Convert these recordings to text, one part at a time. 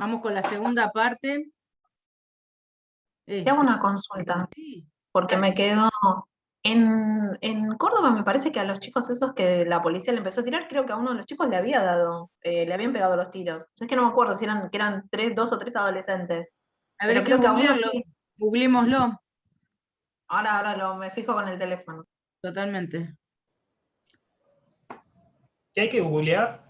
Vamos con la segunda parte. Te hago una consulta, porque me quedo... En Córdoba me parece que a los chicos esos que la policía le empezó a tirar, creo que a uno de los chicos le habían pegado los tiros. Es que no me acuerdo si eran dos o tres adolescentes. A ver, Pero hay que creo que a uno googlearlo. sí. Googleémoslo. Ahora me fijo con el teléfono. Totalmente. ¿Qué hay que googlear?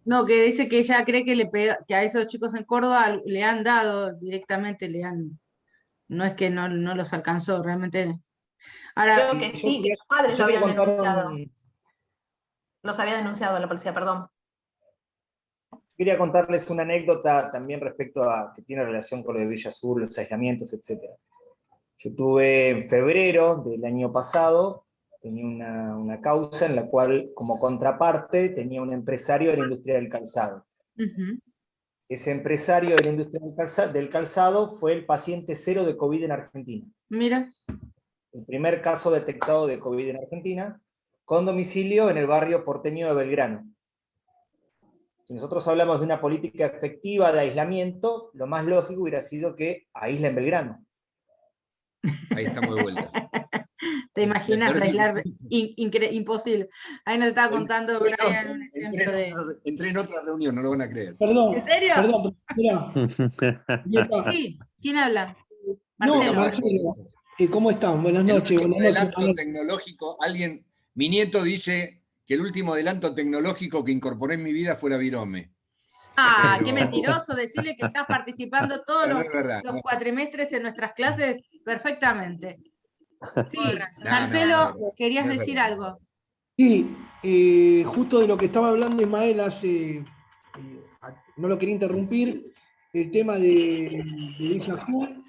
No, que dice que ella cree que a esos chicos en Córdoba le han dado directamente, no es que no los alcanzó, realmente. Ahora, Creo que sí, que los padres lo Yo quería habían contar denunciado. Los había denunciado a la policía, perdón. Quería contarles una anécdota también respecto a que tiene relación con lo de Villa Sur, los aislamientos, etc. Yo tuve en febrero del año pasado, tenía una causa en la cual, como contraparte, tenía un empresario de la industria del calzado. Ese empresario de la industria del calzado fue el paciente cero de COVID en Argentina. mira. El primer caso detectado de COVID en Argentina, con domicilio en el barrio porteño de Belgrano. Si nosotros hablamos de una política efectiva de aislamiento, lo más lógico hubiera sido que aíslen Belgrano. Ahí estamos de vuelta. Te imaginas aislar, imposible. Ahí nos estaba contando Brian un ejemplo de... Entré en otra reunión, no lo van a creer. Perdón. ¿En serio? Perdón, mira. Sí, ¿quién habla? No, Marcelo. Marcelo. ¿Cómo están? Buenas El noches. último Buenas adelanto noches. tecnológico, mi nieto dice que el último adelanto tecnológico que incorporé en mi vida fue la virome. Ah, Pero- qué mentiroso decirle que estás participando todos No, no es verdad, los no. cuatrimestres en nuestras clases perfectamente. Sí, No, Marcelo, no, querías no es decir verdad. algo. Sí, justo de lo que estaba hablando Ismael hace, no lo quería interrumpir, el tema de Villa Azul,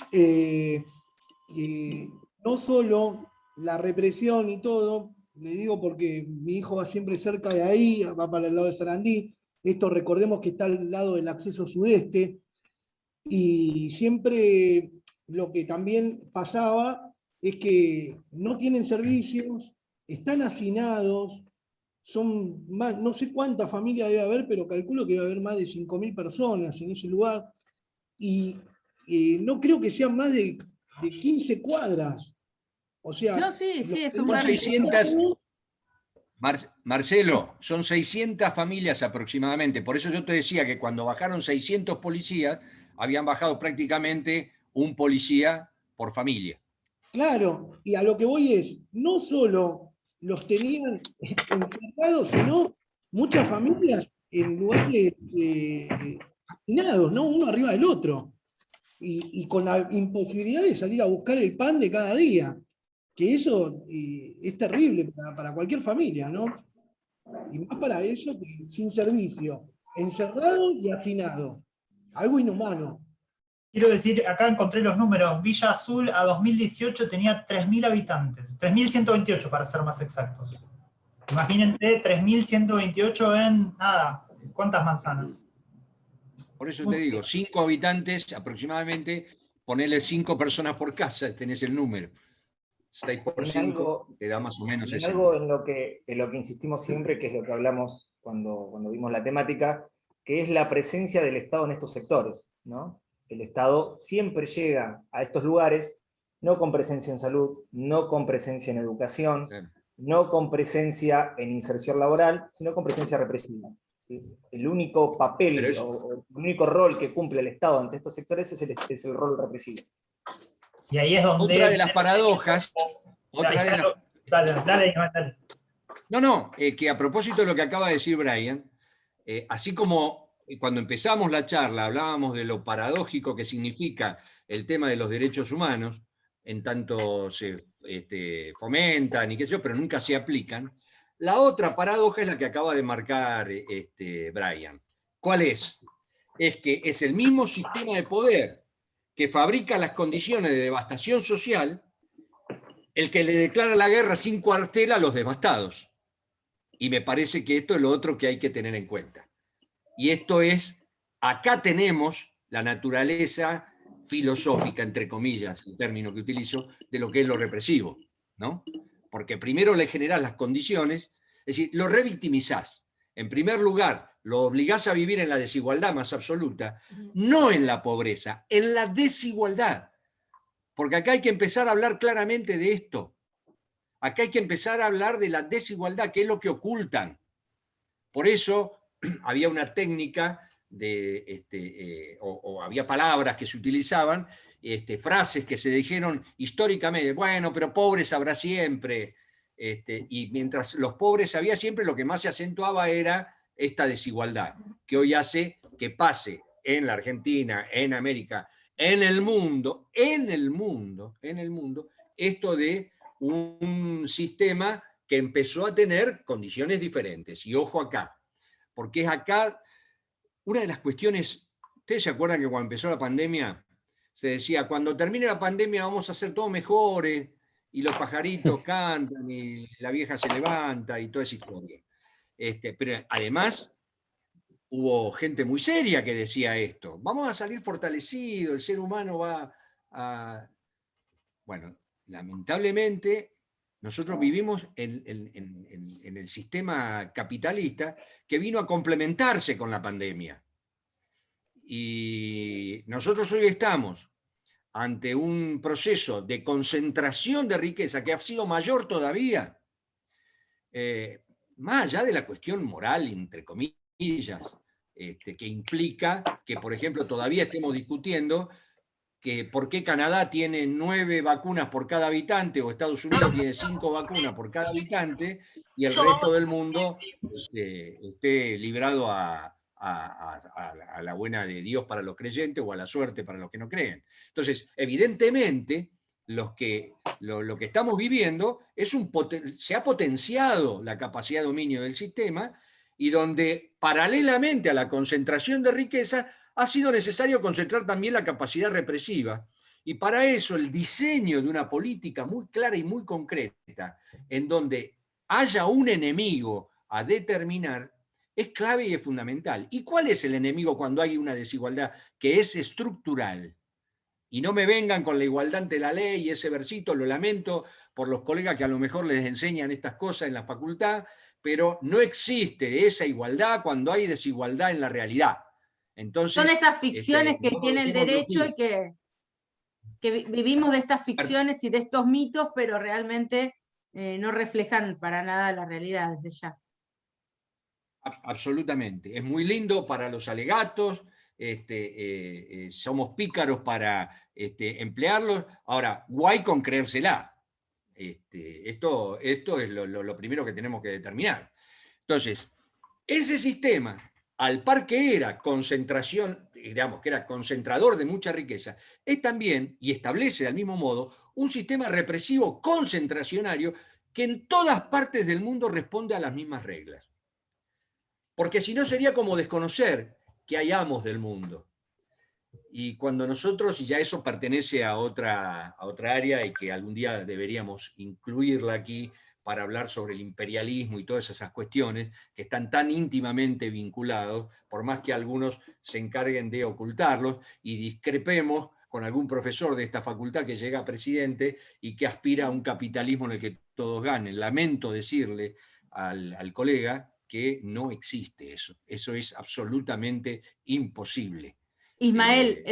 no solo la represión y todo, le digo porque mi hijo va siempre cerca de ahí, va para el lado de Sarandí, esto recordemos que está al lado del acceso sudeste, y siempre lo que también pasaba es que no tienen servicios, están hacinados, son más, no sé cuántas familias debe haber, pero calculo que debe haber más de 5.000 personas en ese lugar, y no creo que sean más de 15 cuadras. O sea, No, sí, es un Son barrio. 600, Marcelo, son 600 familias aproximadamente. Por eso yo te decía que cuando bajaron 600 policías, habían bajado prácticamente un policía por familia. Claro, y a lo que voy es, no solo los tenían encerrados, sino muchas familias en lugares hacinados, ¿no? Uno arriba del otro. Y con la imposibilidad de salir a buscar el pan de cada día. Que eso es terrible para cualquier familia, ¿no? Y más para eso que sin servicio, encerrado y hacinado. Algo inhumano. Quiero decir, acá encontré los números. Villa Azul a 2018 tenía 3.000 habitantes. 3.128 para ser más exactos. Imagínense, 3.128 en, nada, ¿cuántas manzanas? Por eso te digo, 5 habitantes aproximadamente, ponele 5 personas por casa, tenés el número. 6 por 5 te da más o menos en ese. algo en lo que insistimos siempre, que es lo que hablamos cuando vimos la temática, que es la presencia del Estado en estos sectores, ¿no? El Estado siempre llega a estos lugares, no con presencia en salud, no con presencia en educación, Claro. no con presencia en inserción laboral, sino con presencia represiva. ¿Sí? El único papel o el único rol que cumple el Estado ante estos sectores es el rol represivo. Y ahí es donde... Otra de las paradojas... Dale. No, que a propósito de lo que acaba de decir Brian, así como cuando empezamos la charla hablábamos de lo paradójico que significa el tema de los derechos humanos, en tanto se fomentan y qué sé yo, pero nunca se aplican, la otra paradoja es la que acaba de marcar Brian. ¿Cuál es? Es que es el mismo sistema de poder que fabrica las condiciones de devastación social el que le declara la guerra sin cuartel a los devastados. Y me parece que esto es lo otro que hay que tener en cuenta. Y esto es, acá tenemos la naturaleza filosófica, entre comillas, el término que utilizo, de lo que es lo represivo, ¿no? Porque primero le generás las condiciones, es decir, lo revictimizás. En primer lugar, lo obligás a vivir en la desigualdad más absoluta, no en la pobreza, en la desigualdad. Porque acá hay que empezar a hablar claramente de esto. Acá hay que empezar a hablar de la desigualdad, que es lo que ocultan. Por eso había una técnica o había palabras que se utilizaban, frases que se dijeron históricamente, bueno, pero pobres habrá siempre. Y mientras los pobres había siempre, lo que más se acentuaba era esta desigualdad, que hoy hace que pase en la Argentina, en América, en el mundo, esto de un sistema que empezó a tener condiciones diferentes. Y ojo acá, porque es acá una de las cuestiones. ¿Ustedes se acuerdan que cuando empezó la pandemia se decía, cuando termine la pandemia vamos a hacer todo mejores, y los pajaritos cantan, y la vieja se levanta, y toda esa historia? Pero además hubo gente muy seria que decía esto, vamos a salir fortalecidos, el ser humano va a... Bueno, lamentablemente nosotros vivimos en el sistema capitalista que vino a complementarse con la pandemia. Y nosotros hoy estamos ante un proceso de concentración de riqueza que ha sido mayor todavía, más allá de la cuestión moral, entre comillas, que implica que, por ejemplo, todavía estemos discutiendo que por qué Canadá tiene 9 vacunas por cada habitante o Estados Unidos tiene 5 vacunas por cada habitante y el resto del mundo esté librado a la buena de Dios para los creyentes o a la suerte para los que no creen. Entonces, evidentemente, lo que estamos viviendo se ha potenciado la capacidad de dominio del sistema, y donde paralelamente a la concentración de riqueza ha sido necesario concentrar también la capacidad represiva. Y para eso el diseño de una política muy clara y muy concreta, en donde haya un enemigo a determinar, es clave y es fundamental. ¿Y cuál es el enemigo cuando hay una desigualdad que es estructural? Y no me vengan con la igualdad ante la ley y ese versito, lo lamento por los colegas que a lo mejor les enseñan estas cosas en la facultad, pero no existe esa igualdad cuando hay desigualdad en la realidad. Entonces, son esas ficciones que no tiene el derecho y que vivimos de estas ficciones y de estos mitos, pero realmente no reflejan para nada la realidad desde ya. Absolutamente. Es muy lindo para los alegatos, somos pícaros para emplearlos. Ahora, guay con creérsela. Esto es lo primero que tenemos que determinar. Entonces, ese sistema, al par que era concentración, digamos, que era concentrador de mucha riqueza, es también, y establece del mismo modo, un sistema represivo concentracionario que en todas partes del mundo responde a las mismas reglas. Porque si no sería como desconocer que hay amos del mundo. Y cuando nosotros, y ya eso pertenece a otra área y que algún día deberíamos incluirla aquí para hablar sobre el imperialismo y todas esas cuestiones que están tan íntimamente vinculados, por más que algunos se encarguen de ocultarlos y discrepemos con algún profesor de esta facultad que llega a presidente y que aspira a un capitalismo en el que todos ganen. Lamento decirle al colega que no existe eso. Eso es absolutamente imposible. Ismael,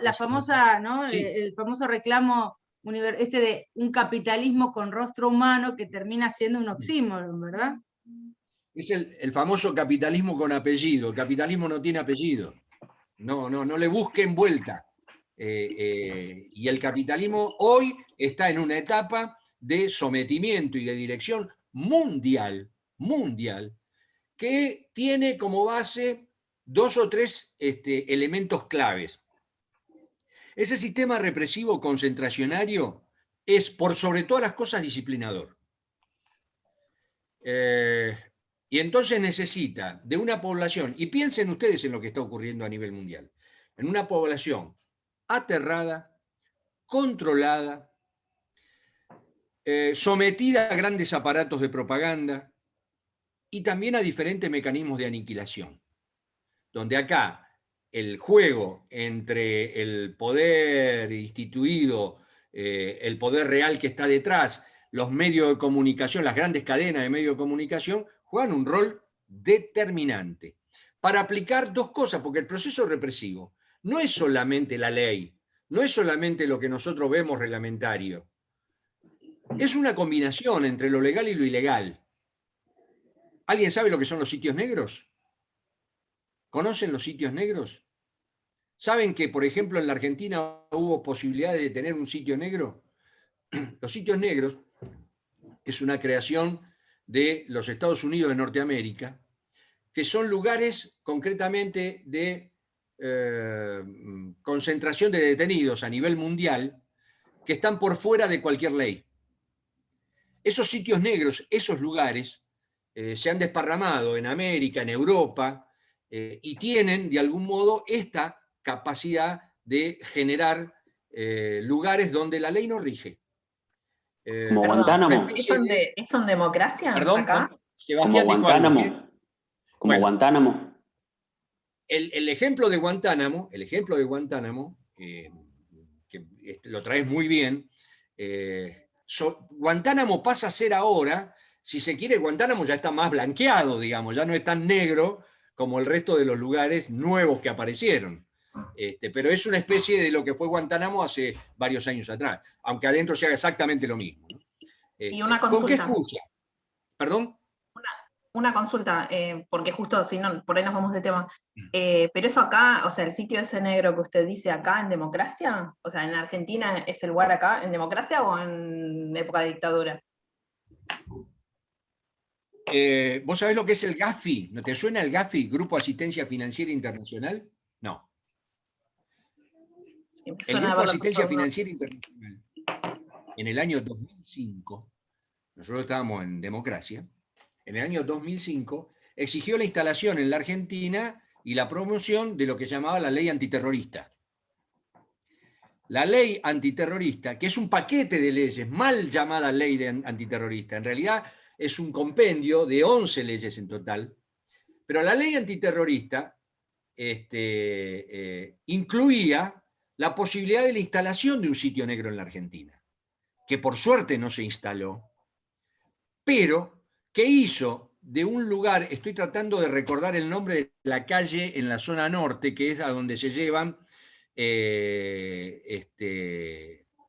la famosa, ¿no? Sí. El famoso reclamo de un capitalismo con rostro humano que termina siendo un oxímoron, ¿verdad? Es el famoso capitalismo con apellido. El capitalismo no tiene apellido. No le busquen vuelta. Y el capitalismo hoy está en una etapa de sometimiento y de dirección mundial, que tiene como base 2 o 3 elementos claves. Ese sistema represivo concentracionario es, por sobre todas las cosas, disciplinador. Y entonces necesita de una población, y piensen ustedes en lo que está ocurriendo a nivel mundial, en una población aterrada, controlada, sometida a grandes aparatos de propaganda y también a diferentes mecanismos de aniquilación, donde acá el juego entre el poder instituido, el poder real que está detrás, los medios de comunicación, las grandes cadenas de medios de comunicación, juegan un rol determinante. para aplicar dos cosas, porque el proceso represivo no es solamente la ley, no es solamente lo que nosotros vemos reglamentario, es una combinación entre lo legal y lo ilegal. ¿Alguien sabe lo que son los sitios negros? ¿Conocen los sitios negros? ¿Saben que, por ejemplo, en la Argentina hubo posibilidad de tener un sitio negro? Los sitios negros es una creación de los Estados Unidos de Norteamérica, que son lugares concretamente de concentración de detenidos a nivel mundial que están por fuera de cualquier ley. Esos sitios negros, esos lugares, se han desparramado en América, en Europa, y tienen de algún modo esta capacidad de generar lugares donde la ley no rige. Como Guantánamo. ¿Es en democracia? Perdón, acá? Sebastián Como dijo algo. Guantánamo. Como Bueno, Guantánamo. el ejemplo de Guantánamo, que lo traes muy bien, Guantánamo pasa a ser ahora, si se quiere, Guantánamo ya está más blanqueado, digamos, ya no es tan negro como el resto de los lugares nuevos que aparecieron. Pero es una especie de lo que fue Guantánamo hace varios años atrás, aunque adentro se haga exactamente lo mismo. Y una ¿Con qué consulta. excusa? ¿Perdón? Una consulta, porque justo si no, por ahí nos vamos de tema. Pero eso acá, o sea, el sitio ese negro que usted dice acá en democracia, o sea, en Argentina es el lugar acá en democracia o en época de dictadura. ¿Vos sabés lo que es el GAFI? ¿No te suena el GAFI, Grupo de Asistencia Financiera Internacional? No. El Grupo de Asistencia Financiera Internacional, en el año 2005, nosotros estábamos en democracia, en el año 2005, exigió la instalación en la Argentina y la promoción de lo que llamaba la ley antiterrorista. La ley antiterrorista, que es un paquete de leyes, mal llamada ley antiterrorista, en realidad es un compendio de 11 leyes en total, pero la ley antiterrorista incluía la posibilidad de la instalación de un sitio negro en la Argentina, que por suerte no se instaló, pero que hizo de un lugar, estoy tratando de recordar el nombre de la calle en la zona norte, que es a donde se llevan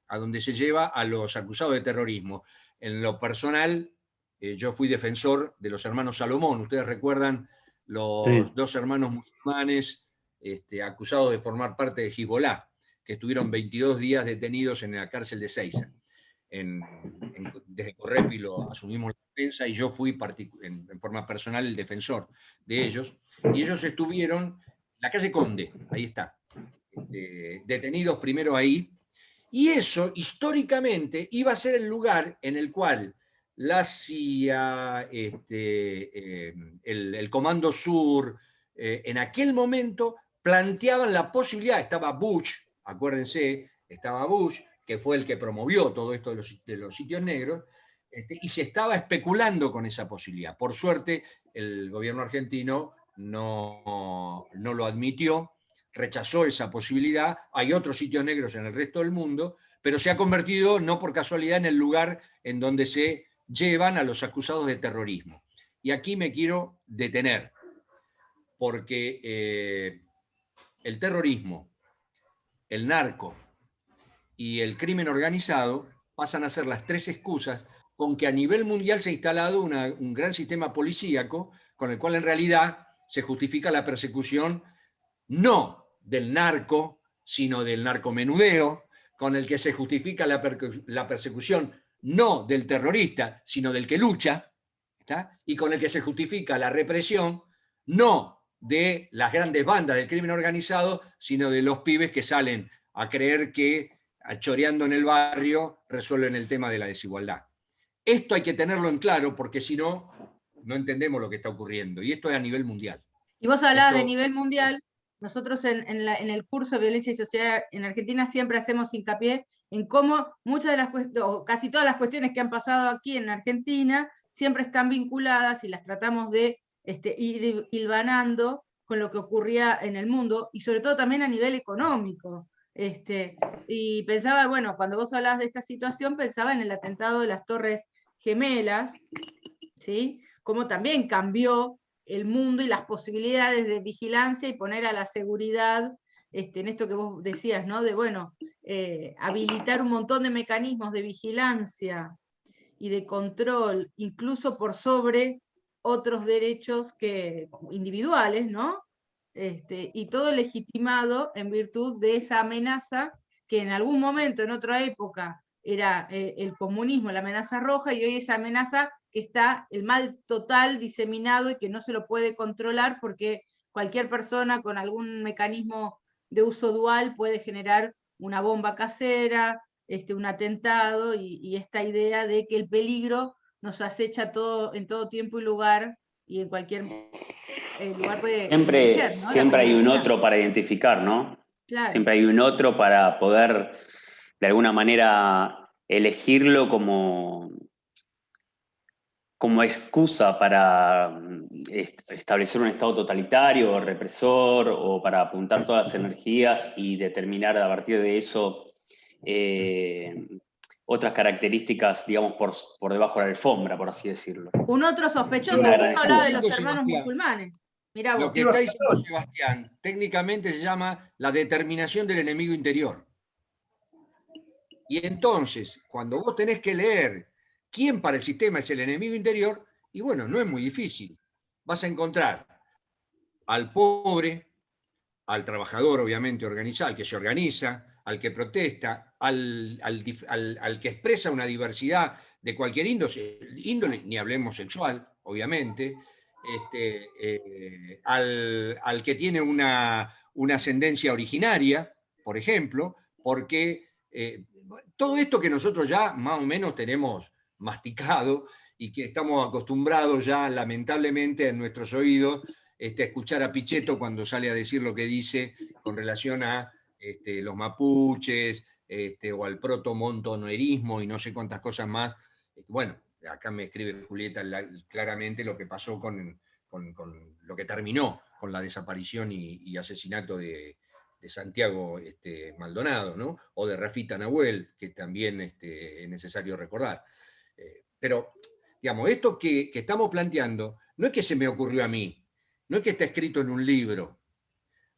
a donde se lleva a los acusados de terrorismo. En lo personal, yo fui defensor de los hermanos Salomón. Ustedes recuerdan los dos hermanos musulmanes acusados de formar parte de Hezbollah, que estuvieron 22 días detenidos en la cárcel de Seiza. Desde Correpi lo asumimos la defensa y yo fui en forma personal el defensor de ellos. Y ellos estuvieron en la calle Conde, ahí está, detenidos primero ahí. Y eso, históricamente, iba a ser el lugar en el cual la CIA, el Comando Sur, en aquel momento planteaban la posibilidad, estaba Bush, acuérdense, estaba Bush, que fue el que promovió todo esto de los sitios negros, y se estaba especulando con esa posibilidad. Por suerte, el gobierno argentino no lo admitió, rechazó esa posibilidad. Hay otros sitios negros en el resto del mundo, pero se ha convertido, no por casualidad, en el lugar en donde se llevan a los acusados de terrorismo. Y aquí me quiero detener, porque el terrorismo, el narco y el crimen organizado pasan a ser las tres excusas con que a nivel mundial se ha instalado un gran sistema policíaco con el cual en realidad se justifica la persecución no del narco, sino del narcomenudeo, con el que se justifica la persecución no del terrorista, sino del que lucha, ¿está? Y con el que se justifica la represión no de las grandes bandas del crimen organizado, sino de los pibes que salen a creer que choreando en el barrio resuelven el tema de la desigualdad. Esto hay que tenerlo en claro porque si no, no entendemos lo que está ocurriendo. Y esto es a nivel mundial. Y vos hablabas de nivel mundial. Nosotros en el curso de Violencia y Sociedad en Argentina siempre hacemos hincapié en cómo muchas de las cuestiones, o casi todas las cuestiones que han pasado aquí en Argentina, siempre están vinculadas y las tratamos de ir hilvanando con lo que ocurría en el mundo, y sobre todo también a nivel económico. Y pensaba, bueno, cuando vos hablabas de esta situación, pensaba en el atentado de las Torres Gemelas, ¿sí? Cómo también cambió el mundo y las posibilidades de vigilancia y poner a la seguridad, en esto que vos decías, ¿no? De, bueno, habilitar un montón de mecanismos de vigilancia y de control, incluso por sobre otros derechos individuales, ¿no? Y todo legitimado en virtud de esa amenaza que en algún momento, en otra época, era el comunismo, la amenaza roja, y hoy esa amenaza que está el mal total diseminado y que no se lo puede controlar porque cualquier persona con algún mecanismo de uso dual puede generar una bomba casera, un atentado, y esta idea de que el peligro nos acecha en todo tiempo y lugar, y en cualquier lugar puede emerger, ¿no? Siempre hay un otro para identificar, ¿no? Claro. Siempre hay un otro para poder, de alguna manera, elegirlo como excusa para establecer un Estado totalitario o represor, o para apuntar todas las energías y determinar a partir de eso otras características, digamos, por debajo de la alfombra, por así decirlo. Un otro sospechoso, Una uno hablaba de los Sebastián, hermanos musulmanes. Mirá vos. Lo que está diciendo Sebastián técnicamente se llama la determinación del enemigo interior. Y entonces, cuando vos tenés que leer quién para el sistema es el enemigo interior, y bueno, no es muy difícil. Vas a encontrar al pobre, al trabajador obviamente organizado, al que se organiza, al que protesta, al que expresa una diversidad de cualquier índole, ni hablemos sexual, obviamente, al que tiene una ascendencia originaria, por ejemplo, porque todo esto que nosotros ya más o menos tenemos masticado y que estamos acostumbrados ya lamentablemente en nuestros oídos a escuchar a Pichetto cuando sale a decir lo que dice con relación a los mapuches o al proto-montonerismo y no sé cuántas cosas más. Bueno, acá me escribe Julieta claramente lo que pasó con lo que terminó con la desaparición y asesinato de Santiago Maldonado, ¿no? O de Rafita Nahuel, que también es necesario recordar. Pero, digamos, esto que estamos planteando no es que se me ocurrió a mí, no es que está escrito en un libro.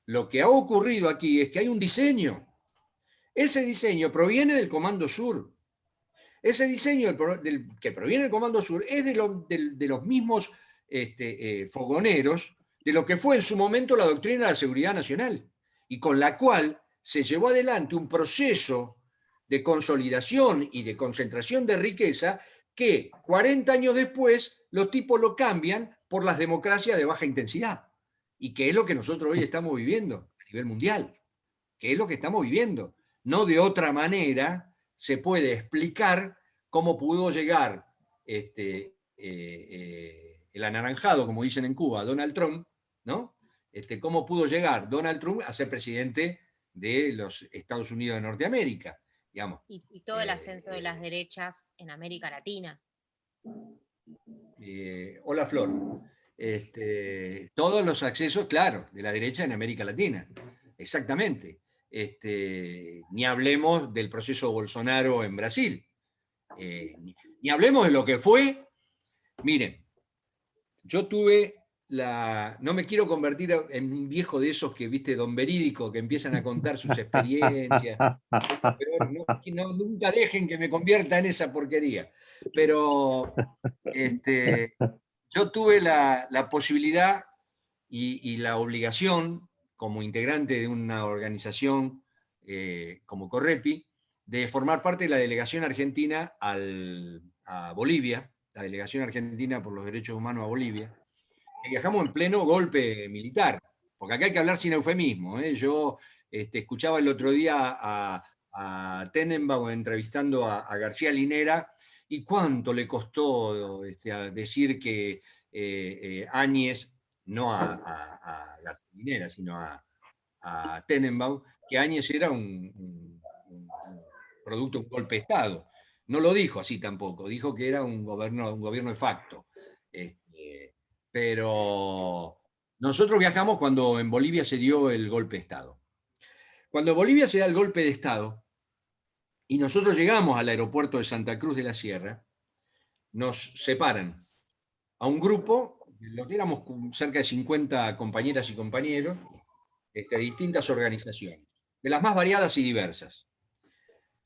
Lo que ha ocurrido aquí es que hay un diseño. Ese diseño proviene del Comando Sur. Ese diseño que proviene del Comando Sur es de los mismos fogoneros de lo que fue en su momento la doctrina de la seguridad nacional, y con la cual se llevó adelante un proceso de consolidación y de concentración de riqueza que 40 años después los tipos lo cambian por las democracias de baja intensidad, y que es lo que nosotros hoy estamos viviendo a nivel mundial, que es lo que estamos viviendo. No de otra manera se puede explicar cómo pudo llegar el anaranjado, como dicen en Cuba, Donald Trump, ¿no? Cómo pudo llegar Donald Trump a ser presidente de los Estados Unidos de Norteamérica, digamos. Y todo el ascenso de las derechas en América Latina. Hola, Flor. Todos los accesos, claro, de la derecha en América Latina. Exactamente. Ni hablemos del proceso Bolsonaro en Brasil. Ni hablemos de lo que fue. Miren, yo tuve no me quiero convertir en un viejo de esos que, viste, don verídico, que empiezan a contar sus experiencias. Pero nunca dejen que me convierta en esa porquería. Pero yo tuve la posibilidad y la obligación, como integrante de una organización como Correpi, de formar parte de la delegación argentina a Bolivia, la delegación argentina por los derechos humanos a Bolivia. Viajamos en pleno golpe militar, porque acá hay que hablar sin eufemismo. Yo escuchaba el otro día a Tenenbaum entrevistando a García Linera, y cuánto le costó decir que Áñez, no a García Linera, sino a Tenenbaum, que Áñez era un producto de un golpe de Estado. No lo dijo así tampoco, dijo que era un gobierno de facto. Pero nosotros viajamos cuando en Bolivia se dio el golpe de Estado. Cuando en Bolivia se da el golpe de Estado y nosotros llegamos al aeropuerto de Santa Cruz de la Sierra, nos separan a un grupo éramos cerca de 50 compañeras y compañeros de distintas organizaciones, de las más variadas y diversas.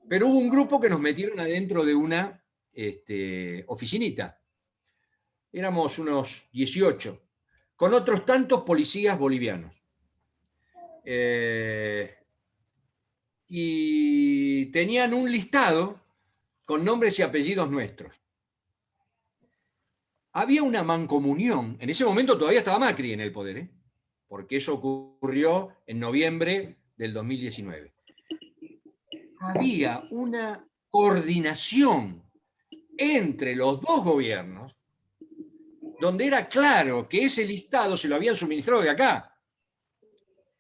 Pero hubo un grupo que nos metieron adentro de una oficinita. Éramos unos 18, con otros tantos policías bolivianos. Y tenían un listado con nombres y apellidos nuestros. Había una mancomunión, en ese momento todavía estaba Macri en el poder, porque eso ocurrió en noviembre del 2019. Había una coordinación entre los dos gobiernos, donde era claro que ese listado se lo habían suministrado de acá.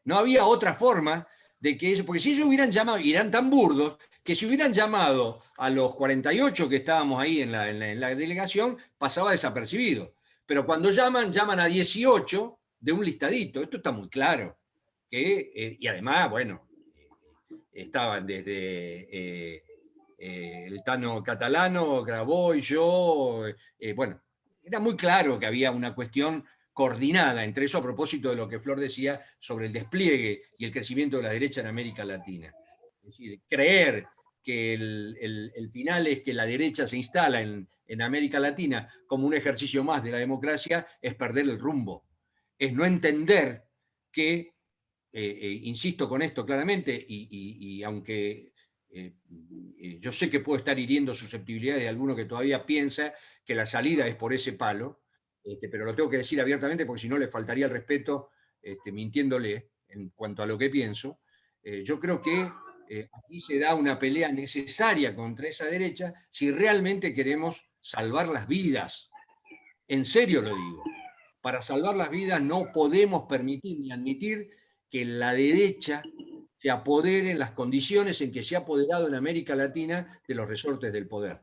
No había otra forma de que eso, porque si ellos hubieran llamado, y eran tan burdos, que si hubieran llamado a los 48 que estábamos ahí en la delegación, pasaba desapercibido. Pero cuando llaman a 18 de un listadito. Esto está muy claro. Y además, bueno, estaban desde el Tano Catalano, Graboy, yo, bueno, era muy claro que había una cuestión coordinada entre eso, a propósito de lo que Flor decía sobre el despliegue y el crecimiento de la derecha en América Latina. Es decir, creer que el final es que la derecha se instala en América Latina como un ejercicio más de la democracia es perder el rumbo. Es no entender que, insisto con esto claramente, y aunque yo sé que puedo estar hiriendo susceptibilidades de alguno que todavía piensa que la salida es por ese palo, pero lo tengo que decir abiertamente porque si no le faltaría el respeto mintiéndole en cuanto a lo que pienso. Yo creo que aquí se da una pelea necesaria contra esa derecha si realmente queremos salvar las vidas. En serio lo digo. Para salvar las vidas no podemos permitir ni admitir que la derecha se apodere en las condiciones en que se ha apoderado en América Latina de los resortes del poder.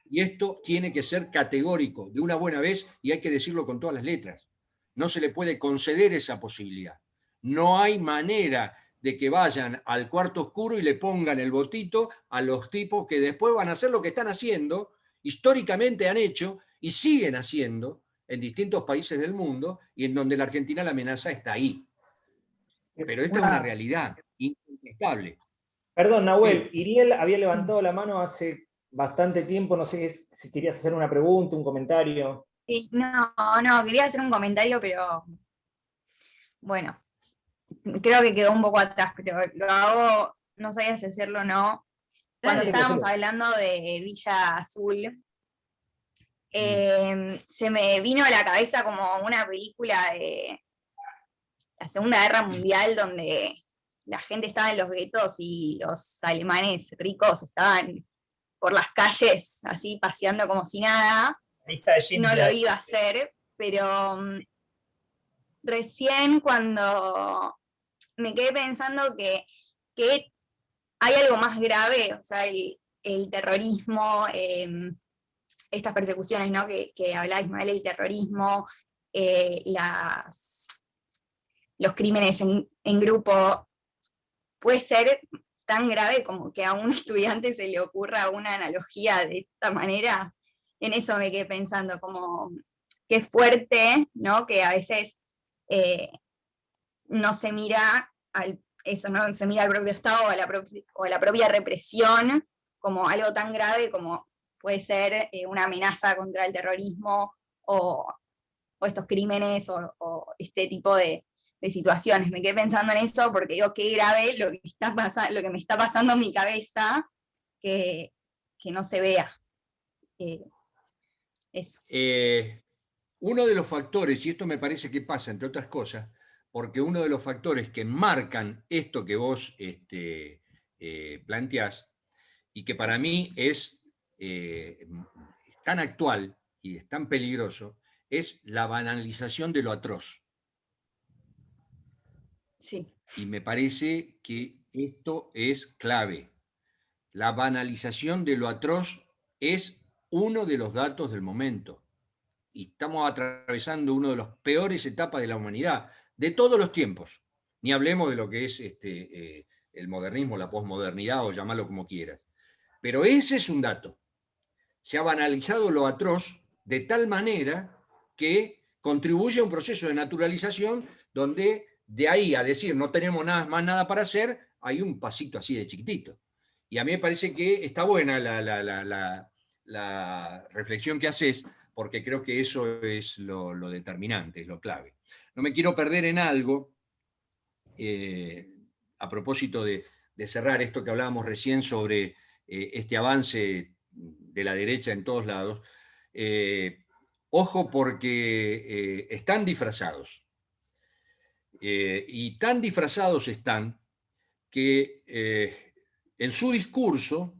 Y esto tiene que ser categórico de una buena vez y hay que decirlo con todas las letras. No se le puede conceder esa posibilidad. No hay manera de que vayan al cuarto oscuro y le pongan el botito a los tipos que después van a hacer lo que están haciendo, históricamente han hecho y siguen haciendo en distintos países del mundo y en donde la Argentina la amenaza está ahí. Pero esta es una realidad incontestable. Perdón, Nahuel, Iriel había levantado la mano hace bastante tiempo, no sé si querías hacer una pregunta, un comentario. No, quería hacer un comentario, pero bueno, creo que quedó un poco atrás, pero lo hago, no sabía si hacerlo o no. Cuando estábamos hablando de Villa Azul, se me vino a la cabeza como una película de la Segunda Guerra Mundial donde la gente estaba en los guetos y los alemanes ricos estaban por las calles así paseando como si nada. No lo iba a hacer, pero recién cuando me quedé pensando que hay algo más grave, o sea, el terrorismo, estas persecuciones, ¿no? que hablaba Ismael, el terrorismo, los crímenes en grupo, puede ser tan grave como que a un estudiante se le ocurra una analogía de esta manera. En eso me quedé pensando, como qué fuerte, ¿no? Que a veces no se mira no se mira al propio Estado o a la propia represión como algo tan grave como puede ser una amenaza contra el terrorismo o estos crímenes o este tipo de situaciones. Me quedé pensando en eso porque digo, qué grave lo que me está pasando en mi cabeza, que no se vea. Eso. Uno de los factores, y esto me parece que pasa, entre otras cosas, porque uno de los factores que marcan esto que vos planteás, y que para mí es tan actual y es tan peligroso, es la banalización de lo atroz. Sí. Y me parece que esto es clave. La banalización de lo atroz es uno de los datos del momento. Y estamos atravesando una de las peores etapas de la humanidad, de todos los tiempos. Ni hablemos de lo que es el modernismo, la posmodernidad, o llamarlo como quieras. Pero ese es un dato. Se ha banalizado lo atroz de tal manera que contribuye a un proceso de naturalización donde de ahí a decir no tenemos más nada para hacer, hay un pasito así de chiquitito. Y a mí me parece que está buena la reflexión que haces, porque creo que eso es lo determinante, es lo clave. No me quiero perder en algo, a propósito de cerrar esto que hablábamos recién sobre este avance de la derecha en todos lados. Ojo, porque están disfrazados. Y tan disfrazados están que en su discurso,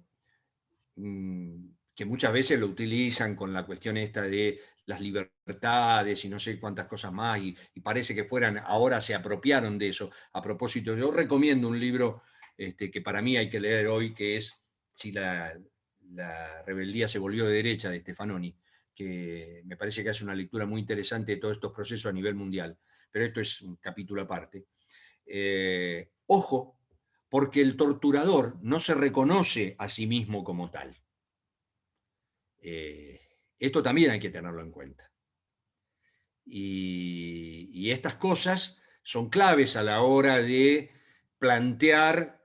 que muchas veces lo utilizan con la cuestión esta de las libertades y no sé cuántas cosas más, y parece que ahora se apropiaron de eso. A propósito, yo recomiendo un libro que para mí hay que leer hoy, que es Si la rebeldía se volvió de derecha, de Stefanoni, que me parece que hace una lectura muy interesante de todos estos procesos a nivel mundial, pero esto es un capítulo aparte. Ojo, porque el torturador no se reconoce a sí mismo como tal. Esto también hay que tenerlo en cuenta. Y estas cosas son claves a la hora de plantear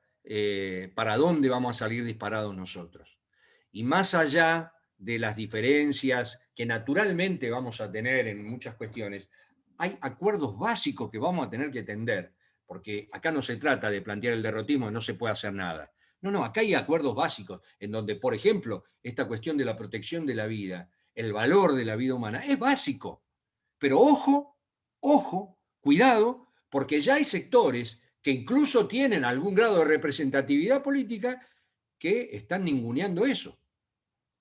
para dónde vamos a salir disparados nosotros. Y más allá de las diferencias que naturalmente vamos a tener en muchas cuestiones, hay acuerdos básicos que vamos a tener que tender, porque acá no se trata de plantear el derrotismo y no se puede hacer nada. No, acá hay acuerdos básicos en donde, por ejemplo, esta cuestión de la protección de la vida, el valor de la vida humana, es básico. Pero ojo, cuidado, porque ya hay sectores que incluso tienen algún grado de representatividad política que están ninguneando eso.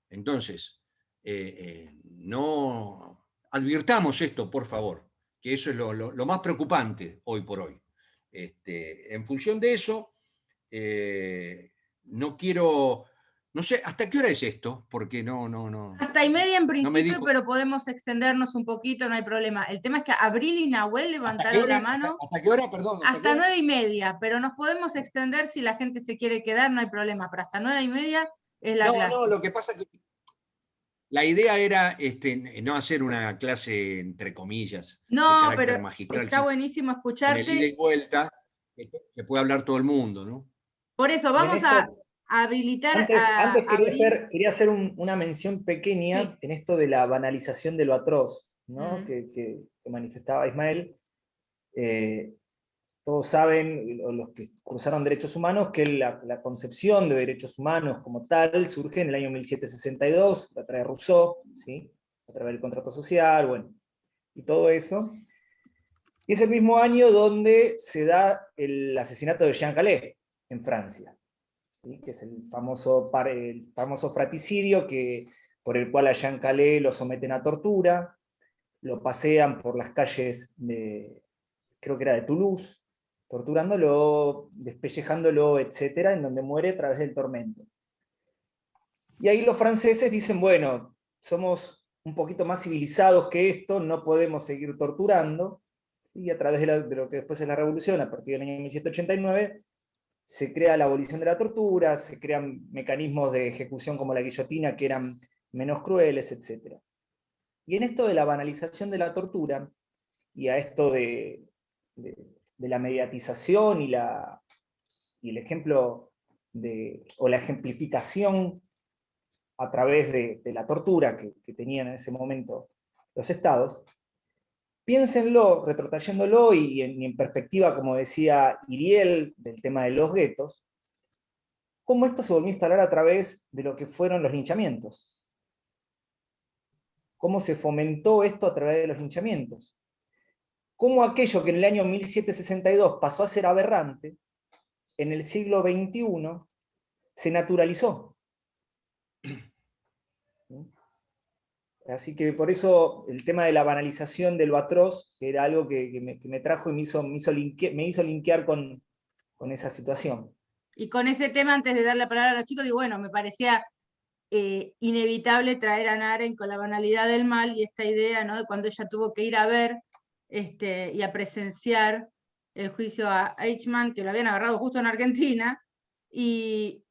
Entonces, no advirtamos esto, por favor, que eso es lo más preocupante hoy por hoy. En función de eso, no quiero, no sé, ¿hasta qué hora es esto? Porque no. Hasta y media en principio, dijo, pero podemos extendernos un poquito, no hay problema. El tema es que Abril y Nahuel levantaron la mano. ¿Hasta qué hora, perdón? Hasta 9:30, pero nos podemos extender si la gente se quiere quedar, no hay problema, pero hasta 9:30 es la clase. No, lo que pasa es que la idea era no hacer una clase, entre comillas, no, de carácter pero magistral. Está buenísimo escucharte. Con el ida y vuelta, que puede hablar todo el mundo, ¿no? Por eso, vamos a habilitar Antes quería hacer una mención pequeña en esto de la banalización de lo atroz, ¿no? que manifestaba Ismael. Todos saben, los que cursaron derechos humanos, que la concepción de derechos humanos como tal surge en el año 1762, a través de Rousseau, ¿sí? A través del contrato social, bueno, y todo eso. Y es el mismo año donde se da el asesinato de Jean Calais, en Francia, ¿sí? Que es el famoso fratricidio por el cual a Jean Calais lo someten a tortura, lo pasean por las calles creo que era de Toulouse, torturándolo, despellejándolo, etcétera, en donde muere a través del tormento. Y ahí los franceses dicen, bueno, somos un poquito más civilizados que esto, no podemos seguir torturando, ¿sí? Y a través de lo que después es la revolución, a partir del año 1789, se crea la abolición de la tortura, se crean mecanismos de ejecución como la guillotina que eran menos crueles, etcétera. Y en esto de la banalización de la tortura, y a esto de la mediatización y el ejemplo o la ejemplificación a través de la tortura que tenían en ese momento los estados, piénsenlo, retrotrayéndolo y en perspectiva, como decía Iriel, del tema de los guetos, cómo esto se volvió a instalar a través de lo que fueron los linchamientos. Cómo se fomentó esto a través de los linchamientos. Cómo aquello que en el año 1762 pasó a ser aberrante, en el siglo XXI se naturalizó. Así que por eso el tema de la banalización de lo atroz era algo que me trajo y me hizo linkear con esa situación. Y con ese tema, antes de dar la palabra a los chicos, digo, bueno, me parecía inevitable traer a Naren con la banalidad del mal y esta idea, ¿no? De cuando ella tuvo que ir a ver y a presenciar el juicio a Eichmann, que lo habían agarrado justo en Argentina, y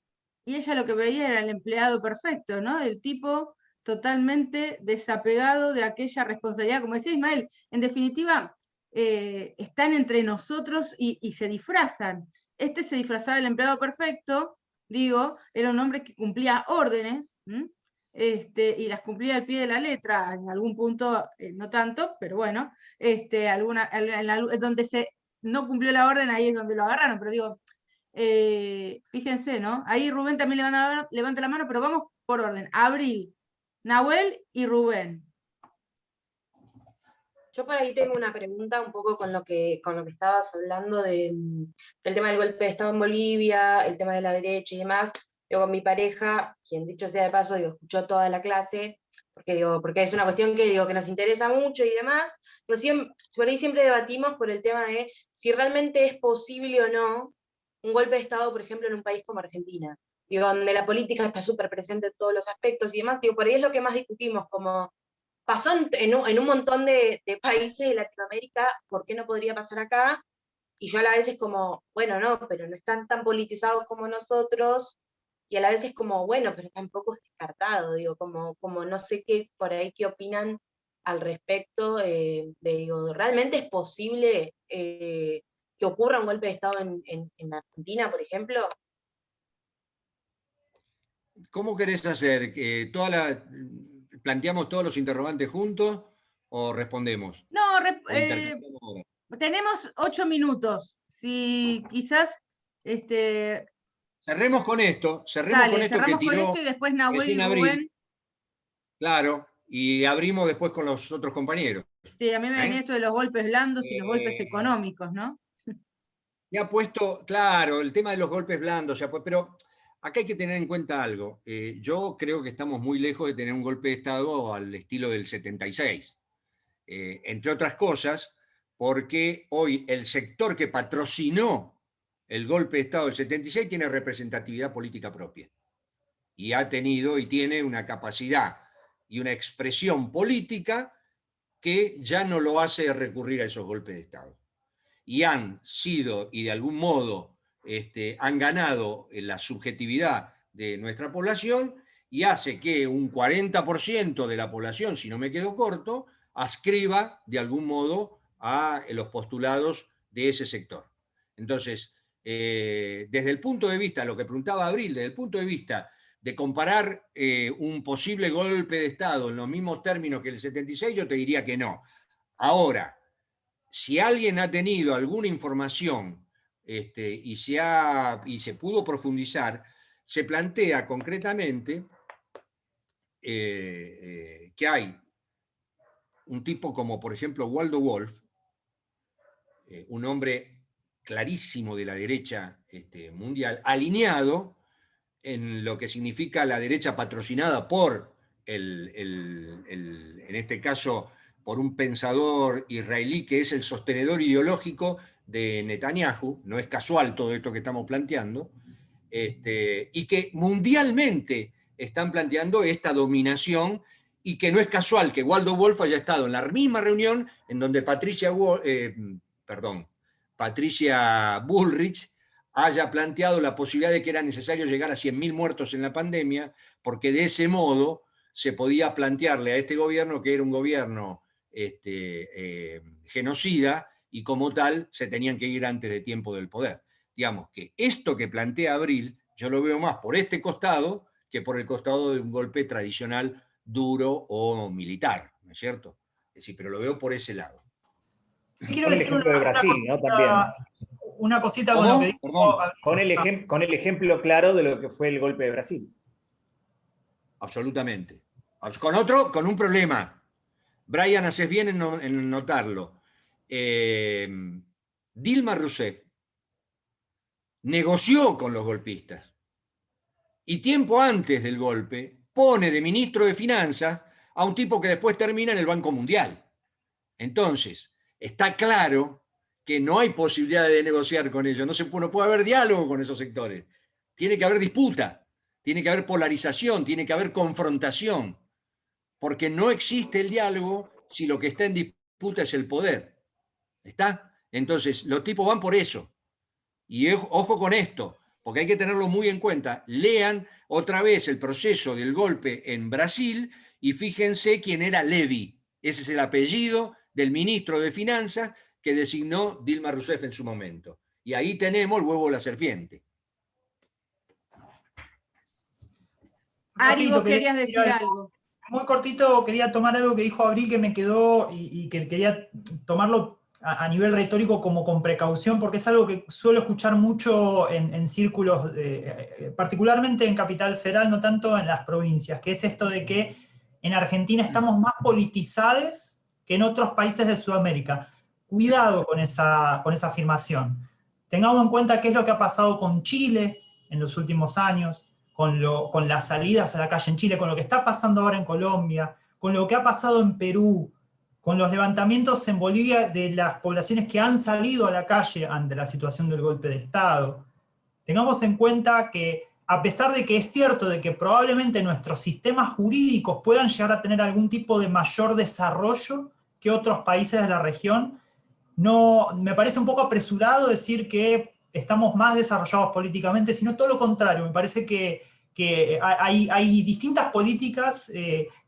ella lo que veía era el empleado perfecto, ¿no? El tipo totalmente desapegado de aquella responsabilidad. Como decía Ismael, en definitiva, están entre nosotros y se disfrazan. Este se disfrazaba del empleado perfecto, digo, era un hombre que cumplía órdenes, y las cumplía al pie de la letra, en algún punto no tanto, pero bueno, donde no cumplió la orden, ahí es donde lo agarraron, pero digo, fíjense, ¿no? Ahí Rubén también levanta la mano, pero vamos por orden. Abril, Nahuel y Rubén. Yo por ahí tengo una pregunta un poco con lo que estabas hablando del tema del golpe de Estado en Bolivia, el tema de la derecha y demás. Yo con mi pareja, quien dicho sea de paso, escuchó toda la clase, porque es una cuestión que nos interesa mucho y demás. Por ahí siempre debatimos por el tema de si realmente es posible o no un golpe de Estado, por ejemplo, en un país como Argentina, donde la política está súper presente en todos los aspectos y demás. Por ahí es lo que más discutimos, como pasó en un montón de países de Latinoamérica, ¿por qué no podría pasar acá? Y yo a la vez es como, bueno, no, pero no están tan politizados como nosotros, y a la vez es como, bueno, pero tampoco es descartado, como no sé qué, por ahí qué opinan al respecto, ¿realmente es posible que ocurra un golpe de Estado en Argentina, por ejemplo? ¿Cómo querés hacer? ¿Planteamos todos los interrogantes juntos o respondemos? No, tenemos 8 minutos. Si quizás... Cerremos con esto que tiró y después Nahuel y Abril. Rubén. Claro, y abrimos después con los otros compañeros. Sí, a mí me venía esto de los golpes blandos y los golpes económicos, ¿no? Se ha puesto, claro, el tema de los golpes blandos, pero acá hay que tener en cuenta algo. Yo creo que estamos muy lejos de tener un golpe de Estado al estilo del 76. Entre otras cosas, porque hoy el sector que patrocinó el golpe de Estado del 76 tiene representatividad política propia. Y ha tenido y tiene una capacidad y una expresión política que ya no lo hace recurrir a esos golpes de Estado. Y han sido, y de algún modo han ganado la subjetividad de nuestra población, y hace que un 40% de la población, si no me quedo corto, ascriba de algún modo a los postulados de ese sector. Entonces, desde el punto de vista, lo que preguntaba Abril, desde el punto de vista de comparar un posible golpe de Estado en los mismos términos que el 76, yo te diría que no. Ahora, si alguien ha tenido alguna información y se pudo profundizar, se plantea concretamente que hay un tipo como, por ejemplo, Waldo Wolf, un hombre clarísimo de la derecha mundial, alineado en lo que significa la derecha patrocinada por, en este caso, por un pensador israelí que es el sostenedor ideológico de Netanyahu, no es casual todo esto que estamos planteando, y que mundialmente están planteando esta dominación, y que no es casual que Waldo Wolf haya estado en la misma reunión en donde Patricia Bullrich haya planteado la posibilidad de que era necesario llegar a 100.000 muertos en la pandemia, porque de ese modo se podía plantearle a este gobierno que era un gobierno genocida, y como tal se tenían que ir antes de tiempo del poder. Digamos que esto que plantea Abril, yo lo veo más por este costado que por el costado de un golpe tradicional duro o militar, ¿no es cierto? Es decir, pero lo veo por ese lado. Quiero decir una cosita con lo que dijo, con el ejemplo claro de lo que fue el golpe de Brasil. Absolutamente. Con un problema. Brian, haces bien en notarlo. Dilma Rousseff negoció con los golpistas, y tiempo antes del golpe pone de ministro de Finanzas a un tipo que después termina en el Banco Mundial. Entonces, está claro que no hay posibilidad de negociar con ellos, no puede haber diálogo con esos sectores, tiene que haber disputa, tiene que haber polarización, tiene que haber confrontación, porque no existe el diálogo si lo que está en disputa es el poder. ¿Está? Entonces, los tipos van por eso. Y ojo con esto, porque hay que tenerlo muy en cuenta. Lean otra vez el proceso del golpe en Brasil Y fíjense quién era Levy. Ese es el apellido del ministro de Finanzas que designó Dilma Rousseff en su momento. Y ahí tenemos el huevo de la serpiente. Ari, vos querías decir decir algo. Muy cortito, quería tomar algo que dijo Abril que me quedó y que quería tomarlo a nivel retórico como con precaución, porque es algo que suelo escuchar mucho en círculos, particularmente en Capital Federal, no tanto en las provincias, que es esto de que en Argentina estamos más politizados que en otros países de Sudamérica. Cuidado con esa afirmación. Tengamos en cuenta qué es lo que ha pasado con Chile en los últimos años, con las salidas a la calle en Chile, con lo que está pasando ahora en Colombia, con lo que ha pasado en Perú, con los levantamientos en Bolivia de las poblaciones que han salido a la calle ante la situación del golpe de Estado. Tengamos en cuenta que, a pesar de que es cierto de que probablemente nuestros sistemas jurídicos puedan llegar a tener algún tipo de mayor desarrollo que otros países de la región, no, me parece un poco apresurado decir que estamos más desarrollados políticamente, sino todo lo contrario. Me parece que hay distintas políticas,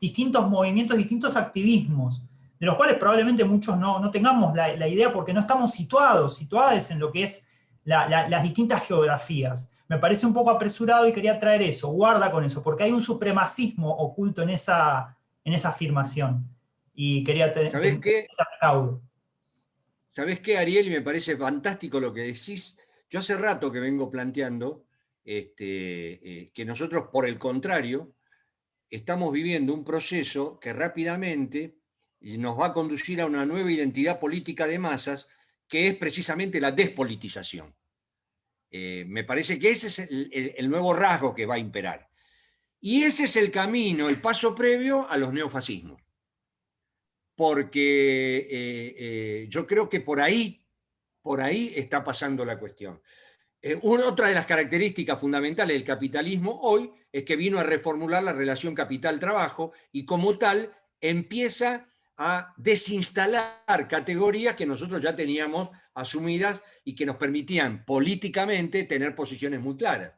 distintos movimientos, distintos activismos, de los cuales probablemente muchos no tengamos la idea porque no estamos situadas en lo que es las distintas geografías. Me parece un poco apresurado y quería traer eso, guarda con eso, porque hay un supremacismo oculto en esa afirmación. Y quería tener ese recaudo. ¿Sabés qué, Ariel? Y me parece fantástico lo que decís. Yo hace rato que vengo planteando que nosotros, por el contrario, estamos viviendo un proceso que rápidamente nos va a conducir a una nueva identidad política de masas, que es precisamente la despolitización. Me parece que ese es el nuevo rasgo que va a imperar. Y ese es el camino, el paso previo a los neofascismos. Porque yo creo que por ahí está pasando la cuestión. Otra de las características fundamentales del capitalismo hoy es que vino a reformular la relación capital-trabajo y como tal empieza a desinstalar categorías que nosotros ya teníamos asumidas y que nos permitían políticamente tener posiciones muy claras.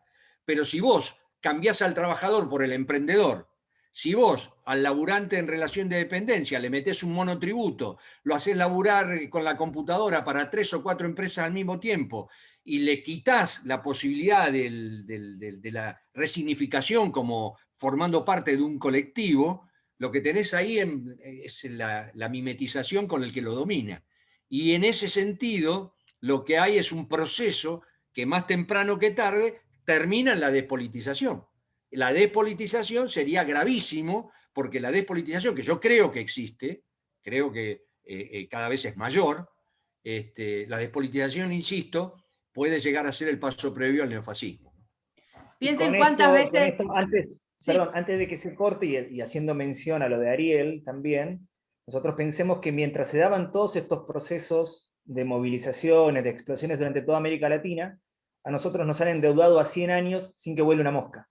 Pero si vos cambiás al trabajador por el emprendedor, si vos al laburante en relación de dependencia le metés un monotributo, lo haces laburar con la computadora para 3 o 4 empresas al mismo tiempo y le quitas la posibilidad de la resignificación como formando parte de un colectivo, lo que tenés ahí es la mimetización con el que lo domina. Y en ese sentido, lo que hay es un proceso que más temprano que tarde termina en la despolitización. La despolitización sería gravísimo, porque la despolitización, que yo creo que existe, creo que cada vez es mayor, la despolitización, insisto, puede llegar a ser el paso previo al neofascismo. Piensen cuántas veces... Antes de que se corte y haciendo mención a lo de Ariel también, nosotros pensemos que mientras se daban todos estos procesos de movilizaciones, de explosiones durante toda América Latina, a nosotros nos han endeudado a 100 años sin que vuele una mosca.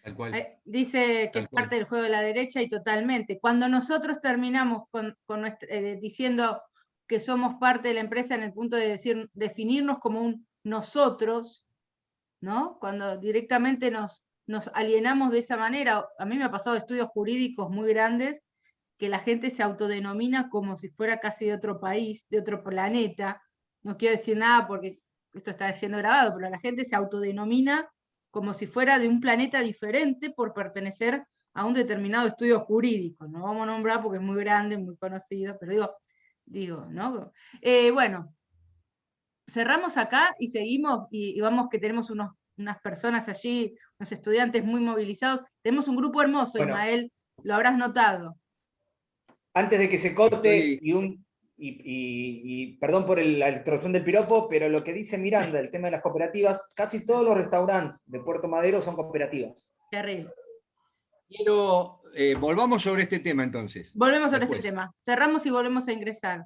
Tal cual. Dice que es parte del juego de la derecha y totalmente. Cuando nosotros terminamos diciendo que somos parte de la empresa en el punto de definirnos como un nosotros, ¿no? Cuando directamente nos alienamos de esa manera, a mí me ha pasado estudios jurídicos muy grandes que la gente se autodenomina como si fuera casi de otro país, de otro planeta. No quiero decir nada porque esto está siendo grabado, pero la gente se autodenomina como si fuera de un planeta diferente por pertenecer a un determinado estudio jurídico. No vamos a nombrar porque es muy grande, muy conocido, pero digo, ¿no? Bueno, cerramos acá y seguimos, y vamos que tenemos unas personas allí, unos estudiantes muy movilizados. Tenemos un grupo hermoso, bueno, Ismael, lo habrás notado. Antes de que se corte, y perdón por la introducción del piropo, pero lo que dice Miranda, el tema de las cooperativas, casi todos los restaurantes de Puerto Madero son cooperativas. Terrible. Pero volvamos sobre este tema entonces. Volvemos sobre este tema. Cerramos y volvemos a ingresar.